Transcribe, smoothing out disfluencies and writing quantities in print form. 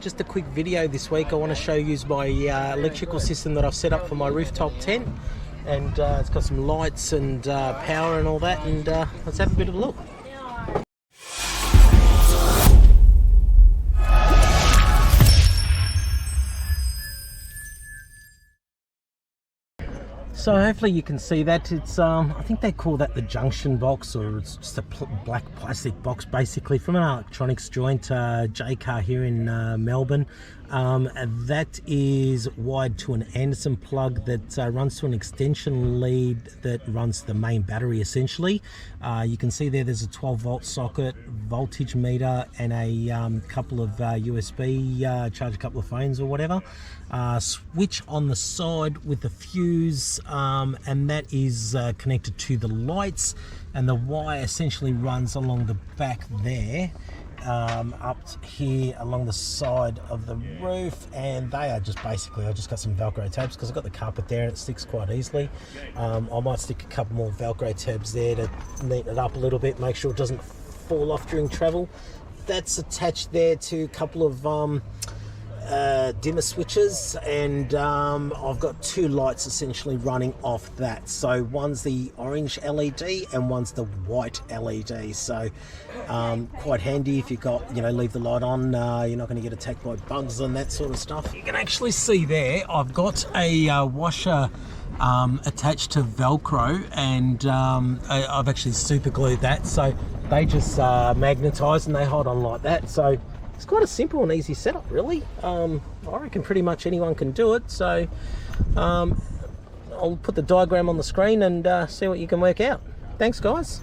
Just a quick video this week. I want to show you my electrical system that I've set up for my rooftop tent, and it's got some lights and power and all that, and let's have a bit of a look. So hopefully you can see that it's I think they call that the junction box, or it's just a black plastic box basically from an electronics joint, J-Car here in Melbourne. That is wired to an Anderson plug that runs to an extension lead that runs the main battery essentially. You can see there's a 12-volt socket, voltage meter, and a couple of USB, charge a couple of phones or whatever. Switch on the side with the fuse, and that is connected to the lights, and the wire essentially runs along the back there, up here along the side of the roof, and they are just basically, I just got some Velcro tabs because I've got the carpet there and it sticks quite easily. I might stick a couple more Velcro tabs there to neaten it up a little bit, make sure it doesn't fall off during travel. That's attached there to a couple of dimmer switches, and I've got two lights essentially running off that. So one's the orange LED and one's the white LED, so quite handy if you've got, leave the light on, you're not going to get attacked by bugs and that sort of stuff. You can actually see there I've got a washer attached to Velcro, and I've actually super glued that, so they just magnetize and they hold on like that. So it's quite a simple and easy setup, really. I reckon pretty much anyone can do it. So I'll put the diagram on the screen and see what you can work out. Thanks, guys.